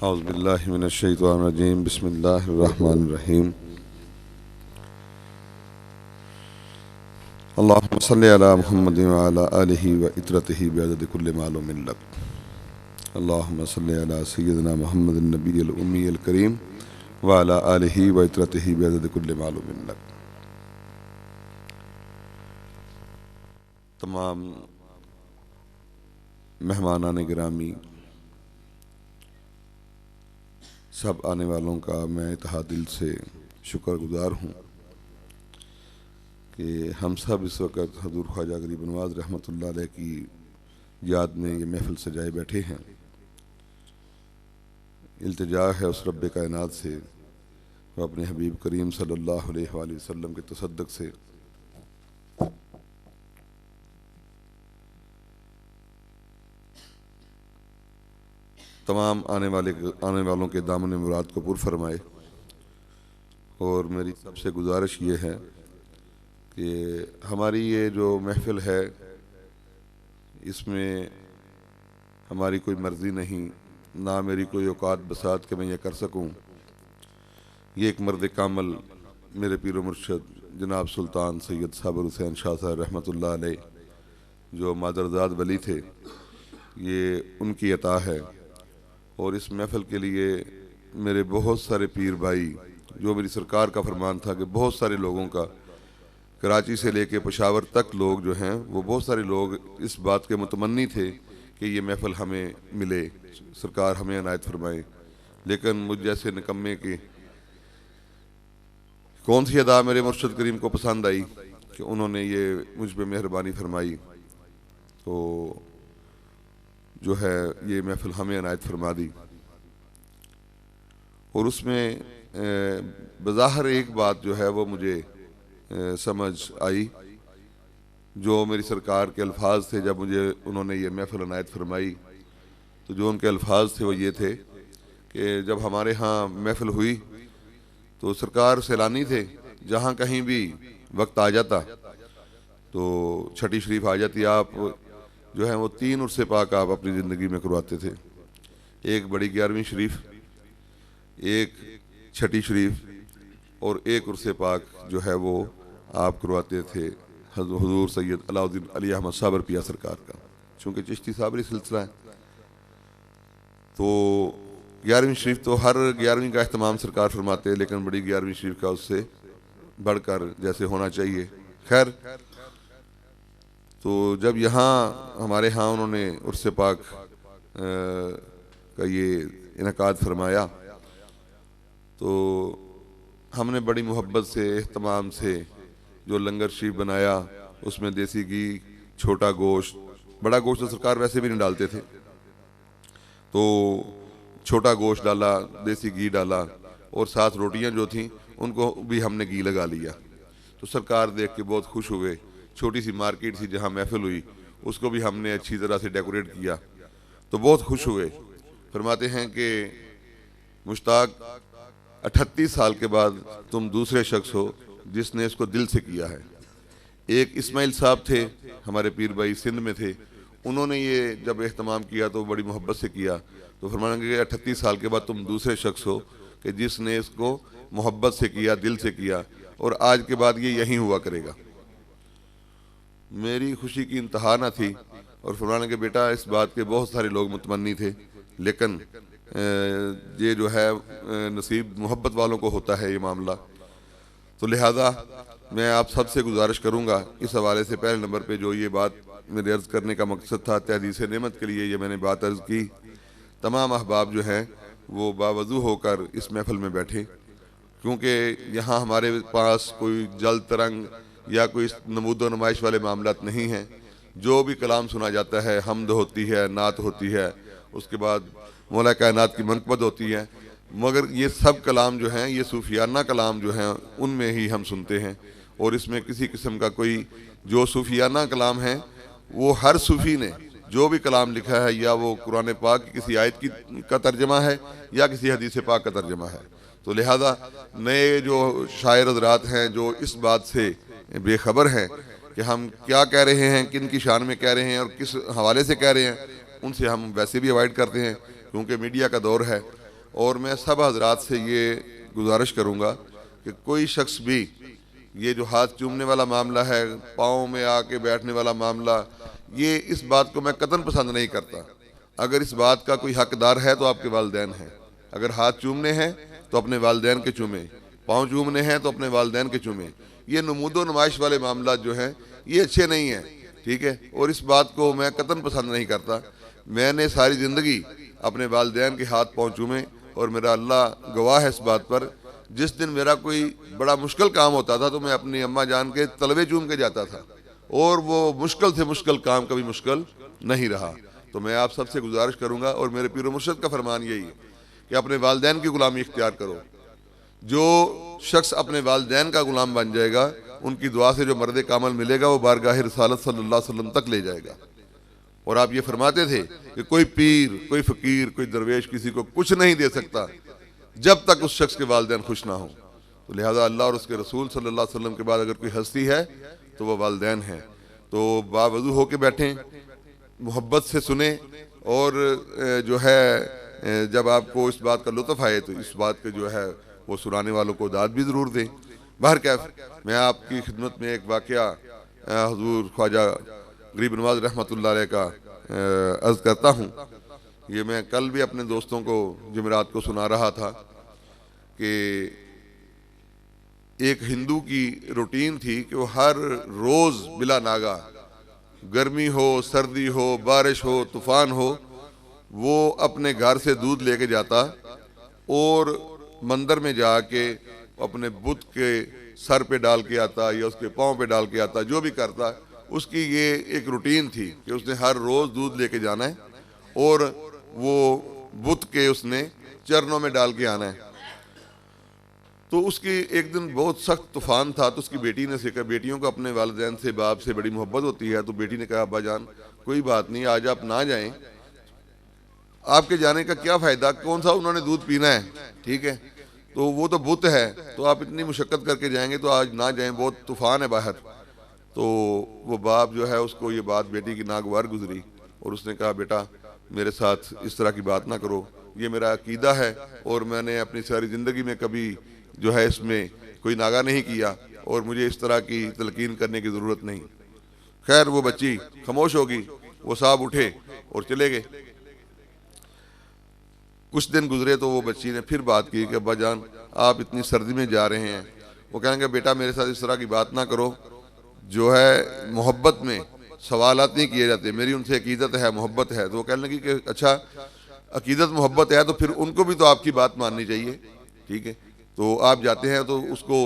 औज़ुबिल्लाहि मिनश्शैतानिर्रजीम बिस्मिल्लाहिर्रहमानिर्रहीम। अल्लाहुम्मा सल्लि अला मुहम्मदिन व अला आलिहि व इत्रतिहि बिअददि कुल्लि मालूमिन लक। अल्लाहुम्मा सल्लि अला सय्यिदिना मुहम्मदिन नबिय्यिल उम्मिय्यिल करीम व अला आलिहि व इत्रतिहि बिअददि कुल्लि मालूमिन लक। तमाम मेहमानान गिरामी, सब आने वालों का मैं तहा दिल से शुक्रगुजार हूँ कि हम सब इस वक्त हज़ूर ख्वाजा गरीब नवाज़ रहमतुल्लाह अलैह की याद में ये महफ़िल सजाए बैठे हैं। इल्तिजा है उस रब्बे कायनात से वो अपने हबीब करीम सल्लल्लाहु अलैहि वसल्लम के तसद्दुक़ से तमाम आने वालों के दामन मुराद को पुर फरमाए। और मेरी सबसे गुजारिश ये है कि हमारी ये जो महफ़िल है इसमें हमारी कोई मर्ज़ी नहीं, ना मेरी कोई औकात बसात कि मैं ये कर सकूं। ये एक मर्द कामल मेरे पीर मुर्शद जनाब सुल्तान सैयद साबिर हुसैन शाह साहब रहमतुल्लाह अलैह जो मादरजाद वली थे, ये उनकी अता है। और इस महफ़िल के लिए मेरे बहुत सारे पीर भाई, जो मेरी सरकार का फरमान था कि बहुत सारे लोगों का कराची से लेके पेशावर तक लोग जो हैं वो बहुत सारे लोग इस बात के मुतमन्नी थे कि ये महफ़िल हमें मिले, सरकार हमें अनायत फरमाए। लेकिन मुझ जैसे निकम्मे की कौन सी अदा मेरे मुर्शद करीम को पसंद आई कि उन्होंने ये मुझ पर मेहरबानी फरमाई, तो जो है ये महफ़िल हमें अनायत फरमा दी। और उसमें बज़ाहिर एक बात जो है वो मुझे समझ आई, जो मेरी सरकार के अल्फाज थे जब मुझे उन्होंने ये महफ़िल अनायत फरमाई, तो जो उनके अल्फाज थे वो ये थे कि जब हमारे यहाँ महफ़िल हुई तो सरकार सैलानी थे, जहाँ कहीं भी वक्त आ जाता तो छठी शरीफ आ जाती, आप जो है वो 3 उर्स पाक आप अपनी ज़िंदगी में करवाते थे। एक बड़ी 11वीं शरीफ, एक छठी शरीफ और एक उर्स पाक जो है वो आप करवाते थे हुज़ूर सैयद अलाउद्दीन अली अहमद साबर पिया सरकार का। चूँकि चिश्ती साबरी सिलसिला है तो 11वीं शरीफ तो हर 11वीं का अहतमाम सरकार फरमाते हैं, लेकिन बड़ी 11वीं शरीफ का उससे बढ़कर जैसे होना चाहिए। खैर, तो जब यहाँ हमारे यहाँ उन्होंने उर्स पाक का ये इनकाद फरमाया तो हमने बड़ी मोहब्बत से एहतमाम से जो लंगर शरीफ बनाया, उसमें देसी घी, छोटा गोश्त, बड़ा गोश्त तो सरकार वैसे भी नहीं डालते थे, तो छोटा गोश्त डाला, देसी घी डाला और साथ रोटियां जो थीं उनको भी हमने घी लगा लिया। तो सरकार देख के बहुत खुश हुए। छोटी सी मार्केट थी जहाँ महफ़िल हुई, उसको भी हमने अच्छी तरह से डेकोरेट किया तो बहुत खुश हुए। फरमाते हैं कि मुश्ताक 38 साल के बाद तुम दूसरे शख्स हो जिसने इसको दिल से किया है। एक इस्माइल साहब थे, हमारे पीर भाई सिंध में थे, उन्होंने ये जब एहतमाम किया तो बड़ी मोहब्बत से किया। तो फरमाएंगे कि 38 साल के बाद तुम दूसरे शख्स हो कि जिसने इसको मोहब्बत से किया, दिल से किया, और आज के बाद ये यहीं हुआ करेगा। मेरी खुशी की इंतहा ना थी। और फरमाने के बेटा इस बात के बहुत सारे लोग मुतमन्नी थे, लेकिन ये जो है नसीब मोहब्बत वालों को होता है ये मामला। तो लिहाजा मैं आप सबसे गुजारिश करूंगा, इस हवाले से पहले नंबर पे जो ये बात मेरे अर्ज़ करने का मकसद था, तहदीस नेमत के लिए ये मैंने बात अर्ज़ की। तमाम अहबाब जो हैं वो बावजू होकर इस महफ़िल में बैठे, क्योंकि यहाँ हमारे पास कोई जल तरंग या कोई नमूद व नुमाइश वाले मामलात नहीं हैं। जो भी कलाम सुना जाता है, हम्द होती है, नात होती है, उसके बाद मौला कायनात की मनक़बत होती है, मगर ये सब कलाम जो हैं ये सूफियाना कलाम जो हैं उनमें ही हम सुनते हैं। और इसमें किसी किस्म का कोई जो सूफियाना कलाम है वो हर सूफ़ी ने जो भी कलाम लिखा है या वो कुरान पाक की किसी आयत का तर्जमा है या किसी हदीस पाक का तर्जमा है। तो लिहाजा नए जो शायर हज़रात हैं जो इस बात से बेखबर हैं कि हम क्या कह रहे हैं, किन की शान में कह रहे हैं और किस हवाले से कह रहे हैं, उनसे हम वैसे भी अवॉइड करते हैं क्योंकि मीडिया का दौर है। और मैं सब हजरात से ये गुजारिश करूँगा कि कोई शख्स भी ये जो हाथ चूमने वाला मामला है, पाँव में आके बैठने वाला मामला, ये इस बात को मैं कतन पसंद नहीं करता। अगर इस बात का कोई हकदार है तो आपके वालिदैन हैं। अगर हाथ चूमने हैं तो अपने वालिदैन के चूमें, पाँव चूमने हैं तो अपने वालिदैन के चूमें। ये नमूदो नुमाइश वाले मामला जो हैं ये अच्छे नहीं हैं, ठीक है। और इस बात को मैं कतन पसंद नहीं करता। मैंने सारी ज़िंदगी अपने वालिदैन के हाथ पाँव चूमे और मेरा अल्लाह गवाह है इस बात पर। जिस दिन मेरा कोई बड़ा मुश्किल काम होता था तो मैं अपनी अम्मा जान के तलवे चूम के जाता था, और वो मुश्किल से मुश्किल काम कभी मुश्किल नहीं रहा। तो मैं आप सबसे गुजारिश करूंगा, और मेरे पीर मुर्शिद का फरमान यही है कि अपने वालिदैन की गुलामी इख्तियार करो। जो शख्स अपने वालिदैन का गुलाम बन जाएगा, उनकी दुआ से जो मर्द कामल मिलेगा वो बारगाह रिसालत सल्लल्लाहु अलैहि वसल्लम तक ले जाएगा। और आप ये फरमाते थे कि कोई पीर, कोई फकीर, कोई दरवेश किसी को कुछ नहीं दे सकता जब तक उस शख्स के वालिदैन खुश ना हो। तो लिहाजा अल्लाह और उसके रसूल सल्लल्लाहु अलैहि वसल्लम के बाद अगर कोई हस्ती है तो वह वालिदैन है। तो बावजू होके बैठें, मोहब्बत से सुने, और जो है जब आपको इस बात का लुत्फ़ आए तो इस बात के जो है वो सुनाने वालों को दाद भी ज़रूर दें। बहरकैफ मैं आपकी खिदमत में एक वाक़या हुज़ूर ख्वाजा गरीब नवाज रहमतुल्लाह अलैह का अर्ज़ करता हूँ। ये मैं कल भी अपने दोस्तों को जुमेरात को सुना रहा था कि एक हिंदू की रूटीन थी कि वो हर रोज़ बिला नागा, गर्मी हो, सर्दी हो, बारिश हो, तूफ़ान हो, वो अपने घर से दूध लेके जाता और मंदिर में जाके अपने बुत के सर पे डाल के आता या उसके पाँव पे डाल के आता, जो भी करता। उसकी ये एक रूटीन थी कि उसने हर रोज़ दूध लेके जाना है और वो बुत के उसने चरणों में डाल के आना है। तो उसकी एक दिन बहुत सख्त तूफ़ान था, तो उसकी बेटी ने सीखा। बेटियों को अपने वालिदैन से, बाप से बड़ी मोहब्बत होती है। तो बेटी ने कहा, अब्बा जान कोई बात नहीं, आज आप ना जाएं, आपके जाने का क्या फ़ायदा, कौन सा उन्होंने दूध पीना है, ठीक है। तो वो तो बुत है, तो आप इतनी मुशक्क़त करके जाएंगे तो आज ना जाएं, बहुत तूफ़ान है बाहर। तो वो बाप जो है उसको ये बात बेटी की नागवार गुजरी और उसने कहा, बेटा मेरे साथ इस तरह की बात ना करो, ये मेरा अकीदा है और मैंने अपनी सारी ज़िंदगी में कभी जो है इसमें कोई नागा नहीं किया और मुझे इस तरह की तलकीन करने की ज़रूरत नहीं। खैर वो बच्ची खामोश होगी, वो साहब उठे और चले गए। कुछ दिन गुजरे तो वो बच्ची ने फिर बात की कि अब्बा जान आप इतनी सर्दी में जा रहे हैं। वो कहेंगे, बेटा मेरे साथ इस तरह की बात ना करो, जो है मोहब्बत में सवालात नहीं किए जाते, मेरी उनसे अकीदत है, मोहब्बत है। तो वो कहने लगी कि अच्छा अकीदत मोहब्बत है तो फिर उनको भी तो आपकी बात माननी चाहिए, ठीक है। तो आप जाते हैं तो उसको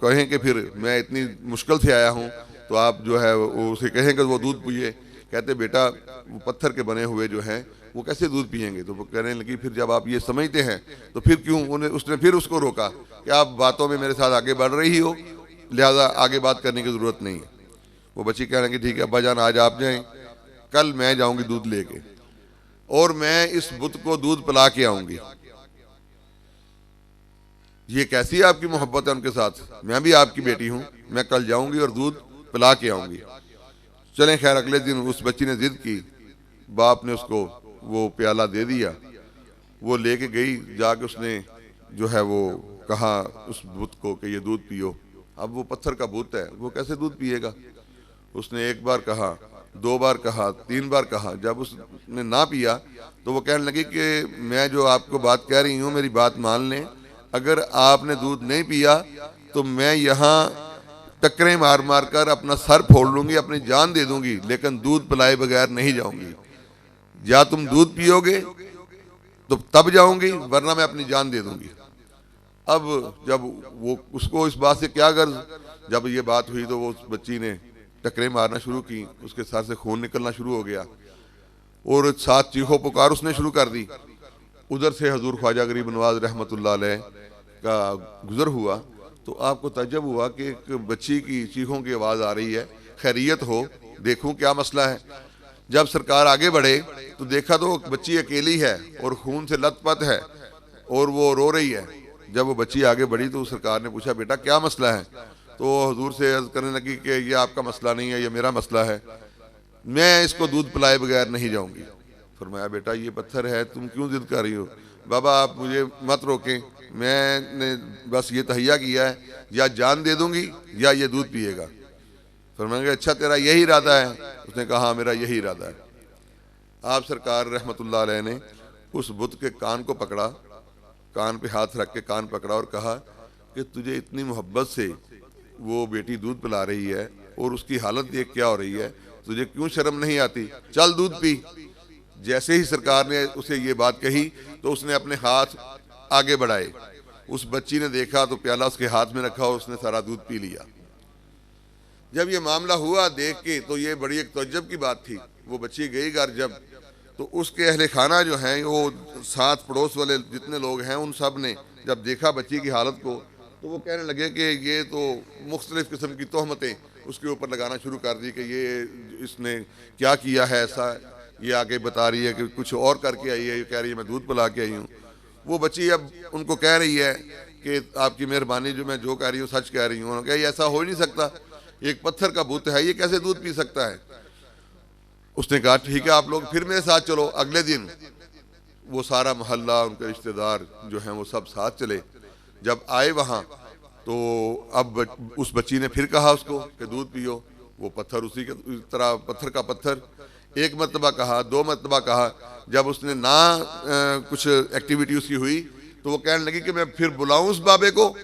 कहें कि फिर मैं इतनी मुश्किल से आया हूँ, तो आप जो है उसे कहेंगे वो दूध पिए। कहते बेटा वो पत्थर के बने हुए जो हैं वो कैसे दूध पिएंगे। तो वो कहने लगी, फिर जब आप ये समझते हैं तो फिर क्यों। उसने फिर उसको रोका कि आप बातों में मेरे साथ आगे बढ़ रही हो, लिहाजा आगे बात करने की ज़रूरत नहीं है। वो बच्ची कहने लगी, ठीक है अब्बा जान आज आप जाएं, कल मैं जाऊंगी दूध लेके और मैं इस बुत को दूध पिला के आऊंगी। ये कैसी आपकी मोहब्बत है उनके साथ, मैं भी आपकी बेटी हूँ, मैं कल जाऊंगी और दूध पिला के आऊंगी। चलें, खैर अगले दिन उस बच्ची ने जिद की, बाप ने उसको वो प्याला दे दिया, वो लेके गई, जाके उसने जो है वो कहा उस बुत को कि ये दूध पियो। अब वो पत्थर का बुत है, वो कैसे दूध पिएगा। उसने एक बार कहा, दो बार कहा, तीन बार कहा, जब उसने ना पिया तो वो कहने लगी कि मैं जो आपको बात कह रही हूँ मेरी बात मान लें, अगर आपने दूध नहीं पिया तो मैं यहाँ टक्करें मार मार कर अपना सर फोड़ लूंगी, अपनी जान दे दूंगी, लेकिन दूध पिलाए बगैर नहीं जाऊंगी। या तुम दूध पियोगे तो तब जाऊंगी, वरना मैं अपनी जान दे दूंगी। अब जब वो उसको इस बात से क्या गर्ज, जब ये बात हुई तो वो उस बच्ची ने टकरे मारना शुरू की, उसके सर से खून निकलना शुरू हो गया और साथ चीखो पुकार उसने शुरू कर दी। उधर से हजूर ख्वाजा गरीब नवाज रहमतुल्लाह अलैह का गुजर हुआ तो आपको तज्जब हुआ कि एक बच्ची की चीखों की आवाज़ आ रही है, खैरियत हो, देखूं क्या मसला है। जब सरकार आगे बढ़े तो देखा तो बच्ची अकेली है और खून से लथपथ है और वो रो रही है। जब वो बच्ची आगे बढ़ी तो सरकार ने पूछा, बेटा क्या मसला है। तो हुजूर से अर्ज करने लगी कि ये आपका मसला नहीं है, ये मेरा मसला है, मैं इसको दूध पिलाए बगैर नहीं जाऊंगी। फरमाया, बेटा ये पत्थर है, तुम क्यों जिद कर रही हो। बाबा आप मुझे मत रोकें, मैंने बस ये तहैया किया है, या जान दे दूंगी या ये दूध पिएगा। फरमाया अच्छा तेरा यही इरादा है? उसने कहा हाँ मेरा यही इरादा है। आप सरकार रहमतुल्लाह अलैह ने उस बुत के कान को पकड़ा, कान पे हाथ रख के कान पकड़ा और कहा कि तुझे इतनी मोहब्बत से वो बेटी दूध पिला रही है और उसकी हालत देख क्या हो रही है, तुझे क्यों शर्म नहीं आती, चल दूध पी। जैसे ही सरकार ने उसे ये बात कही तो उसने अपने हाथ आगे बढ़ाए, उस बच्ची ने देखा तो प्याला उसके हाथ में रखा और उसने सारा दूध पी लिया। जब ये मामला हुआ देख के तो ये बड़ी एक तअज्जुब की बात थी। वो बच्ची गई घर जब, तो उसके अहले खाना जो हैं, वो साथ पड़ोस वाले जितने लोग हैं, उन सब ने जब देखा बच्ची की हालत को तो वो कहने लगे कि ये तो मुख्तलिफ किस्म की तोहमतें उसके ऊपर लगाना शुरू कर दी कि ये इसने क्या किया है ऐसा, ये आगे बता रही है कि कुछ और करके आई है, ये कह रही है मैं दूध पिला के आई हूँ। वो बच्ची अब उनको कह रही है कि आपकी मेहरबानी, जो मैं जो कह रही हूँ सच कह रही हूँ। उन्होंने कहा ऐसा हो ही नहीं सकता, एक पत्थर का बुत है, ये कैसे दूध पी सकता है। उसने कहा ठीक है आप लोग फिर मेरे साथ चलो। अगले दिन वो सारा मोहल्ला, उनके रिश्तेदार जो हैं वो सब साथ चले। जब आए वहाँ तो अब उस बच्ची ने फिर कहा उसको कि दूध पियो। वो पत्थर उसी के तरह, पत्थर का पत्थर, एक मरतबा कहा, दो मरतबा कहा। जब उसने ना कुछ एक्टिविटी उसकी हुई तो वो कहने लगी कि मैं फिर बुलाऊं उस बाबे को।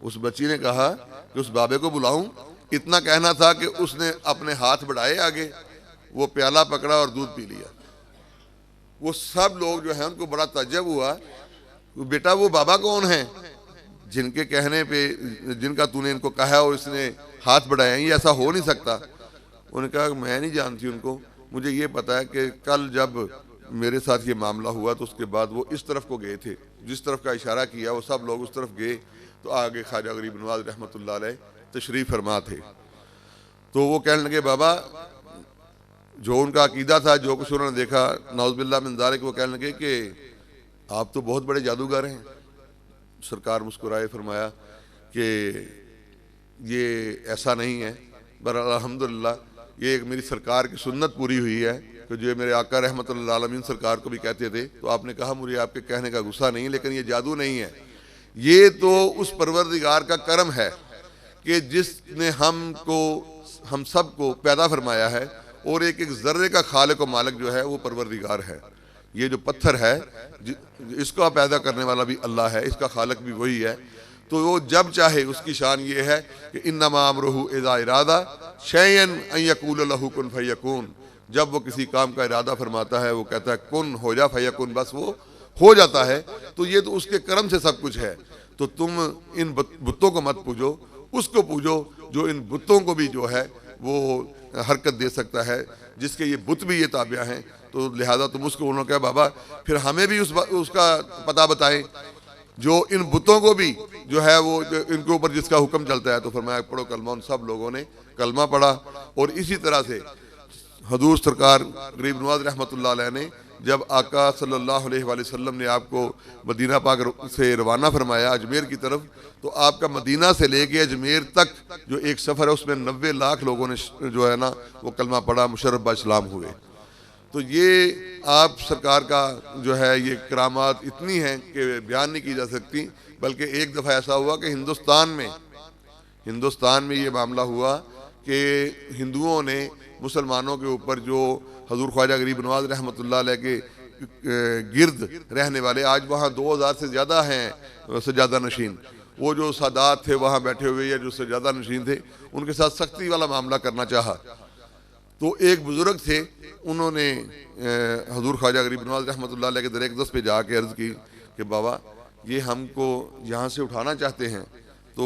उस बच्ची ने कहा कि उस बाबे को बुलाऊं। इतना कहना था कि उसने अपने हाथ बढ़ाए आगे, वो प्याला पकड़ा और दूध पी लिया। वो सब लोग जो है उनको बड़ा ताज्जुब हुआ, बेटा वो बाबा कौन है जिनके कहने पे, जिनका तूने इनको कहा और इसने हाथ बढ़ाया, ये ऐसा हो नहीं सकता। उन्होंने कहा मैं नहीं जानती उनको, मुझे ये पता है कि कल जब मेरे साथ ये मामला हुआ तो उसके बाद वो इस तरफ को गए थे, जिस तरफ का इशारा किया वो सब लोग उस तरफ गए। तो आगे ख्वाजा गरीब नवाज रहमतुल्लाह अलैह तशरीफ़ फरमा थे। तो वो कहने लगे बाबा, जो उनका अकीदा था, जो कुछ उन्होंने देखा, नौज़ुबिल्लाह मिन ज़ालिक, वो कहने लगे कि आप तो बहुत बड़े जादूगर हैं। सरकार मुस्कुराए, फरमाया कि ये ऐसा नहीं है, पर अल्हम्दुलिल्लाह ये एक मेरी सरकार की सुन्नत पूरी हुई है कि जो मेरे आका रहमतुल्लिल आलमीन सरकार को भी कहते थे। तो आपने कहा मुझे आपके कहने का गुस्सा नहीं, लेकिन ये जादू नहीं है, ये तो उस परवरदिगार का करम है कि जिसने हम सब को पैदा फरमाया है, और एक एक ज़र्रे का खालिक व मालिक जो है वो परवरदिगार है। ये जो पत्थर है इसका पैदा करने वाला भी अल्लाह है, इसका खालिक भी वही है। तो वो जब चाहे, उसकी शान ये है कि इन्नमा अमरुहु इज़ा इरादा शैअन अन यक़ूल लहु कुन फयकून। जब वो किसी काम का इरादा फरमाता है वो कहता है कुन हो जा फयकून, बस वो हो जाता है। तो ये तो उसके करम से सब कुछ है। तो तुम इन बुतों को मत पूजो, उसको पूजो जो इन बुतों को भी जो है वो हरकत दे सकता है, जिसके ये बुत भी ये ताबिया हैं। तो लिहाजा तुम उसको, उन्होंने कहा बाबा फिर हमें भी उसका पता बताएं जो इन बुतों को भी जो है वो इनके ऊपर जिसका हुक्म चलता है। तो फरमाया पढ़ो कलमा। उन सब लोगों ने कलमा पढ़ा। और इसी तरह से हजूर सरकार गरीब नवाज रहमतुल्लाह अलैह ने जब आका सल्लल्लाहु अलैहि वसल्लम ने आपको मदीना पाक से रवाना फरमाया अजमेर की तरफ, तो आपका मदीना से लेके अजमेर तक जो एक सफ़र है उसमें 90 लाख लोगों ने जो है ना वो कलमा पढ़ा, मुशर्रफ बा इस्लाम हुए। तो ये आप सरकार का जो है ये करामात इतनी हैं कि बयान नहीं की जा सकती। बल्कि एक दफ़ा ऐसा हुआ कि हिंदुस्तान में ये मामला हुआ कि हिंदुओं ने मुसलमानों के ऊपर जो हजूर ख्वाजा गरीब नवाज रहमतुल्लाह अलैह के गिर्द रहने वाले, आज वहाँ 2000 से ज़्यादा हैं सजादा नशीन, वो जो सादात थे वहाँ बैठे हुए या जो सजादा नशीन थे, उनके साथ सख्ती वाला मामला करना चाहा। तो एक बुज़ुर्ग थे, उन्होंने हजूर ख्वाजा गरीब नवाज रहमतुल्लाह अलैह के दर अक़दस पे जाके अर्ज़ की कि बाबा ये हमको यहाँ से उठाना चाहते हैं, तो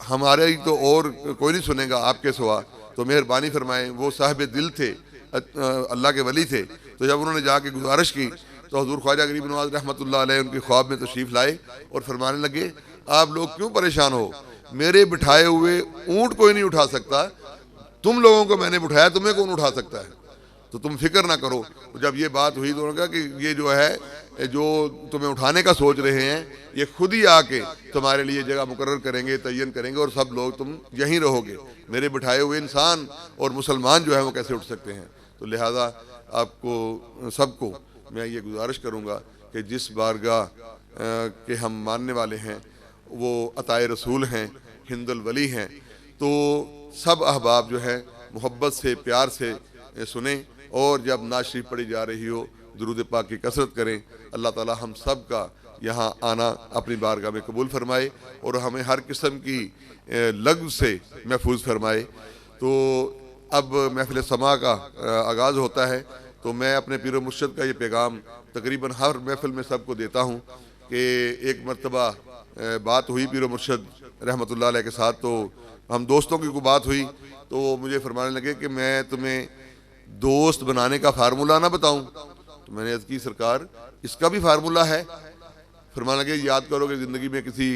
हमारे ही तो और कोई नहीं सुनेगा आपके सिवा, तो मेहरबानी फरमाएं। वो साहिब दिल थे, अल्लाह के वली थे। तो जब उन्होंने जाके गुजारिश की तो हजूर ख्वाजा गरीब नवाज रहमतुल्लाह अलैह उनके ख्वाब में तशरीफ़ लाए और फरमाने लगे आप लोग क्यों परेशान हो, मेरे बिठाए हुए ऊँट कोई नहीं उठा सकता, तुम लोगों को मैंने बिठाया, तुम्हें कौन उठा सकता है, तो तुम फिक्र ना करो। जब ये बात हुई तो उन्होंने कहा कि ये जो है जो तुम्हें उठाने का सोच रहे हैं ये खुद ही आके तुम्हारे लिए जगह मुकर्रर करेंगे, तयन करेंगे और सब लोग तुम यहीं रहोगे, मेरे बिठाए हुए इंसान और मुसलमान जो है वो कैसे उठ सकते हैं। तो लिहाजा आपको सबको मैं ये गुजारिश करूँगा कि जिस बारगाह के हम मानने वाले हैं वो अताए रसूल हैं, हिंदुल वली हैं, तो सब अहबाब जो है मोहब्बत से, प्यार से सुने, और जब नाज शरीफ पढ़ी जा रही हो दुरूद पाक की कसरत करें। अल्लाह ताला हम सब का यहाँ आना अपनी बारगाह में कबूल फरमाए और हमें हर किस्म की लग़्व से महफूज फरमाए। तो अब महफिल समा का आगाज़ होता है, तो मैं अपने पीर मुर्शद का ये पैगाम तकरीबन हर महफिल में सबको देता हूँ कि एक मरतबा बात हुई पीर मुर्शद रहमतुल्लाह अलैह के साथ, तो हम दोस्तों की कोई बात हुई तो वो मुझे फरमाने लगे कि मैं तुम्हें दोस्त बनाने का फार्मूला ना बताऊं। तो मैंने अर्ज़ की सरकार इसका भी फार्मूला है? फरमाने लगे याद करो कि ज़िंदगी में किसी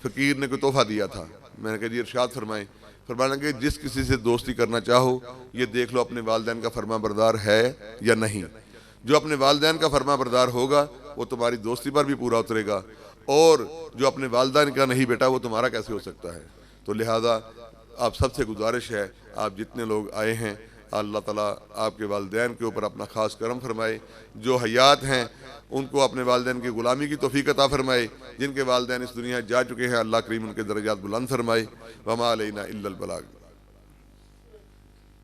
फ़कीर ने कोई तोहफ़ा दिया था। मैंने कहा जी इरशाद फरमाएं। फरमाने लगे जिस किसी से दोस्ती करना चाहो ये देख लो अपने वालिदैन का फरमा बरदार है या नहीं। जो अपने वालिदैन का फरमा बरदार होगा वो तुम्हारी दोस्ती पर भी पूरा उतरेगा, और जो अपने वालिदैन का नहीं बेटा वो तुम्हारा कैसे हो सकता है। तो लिहाजा आप सबसे गुजारिश है, आप जितने लोग आए हैं अल्लाह ताला आपके वालिदैन के ऊपर अपना ख़ास करम फरमाए। जो हयात हैं उनको अपने वालिदैन की ग़ुलामी की तौफ़ीक़ अता फरमाए। जिनके वालिदैन इस दुनिया जा चुके हैं अल्लाह करीम उनके दर्जात बुलंद फरमाए। वमा अलैना इल्लल बलाग।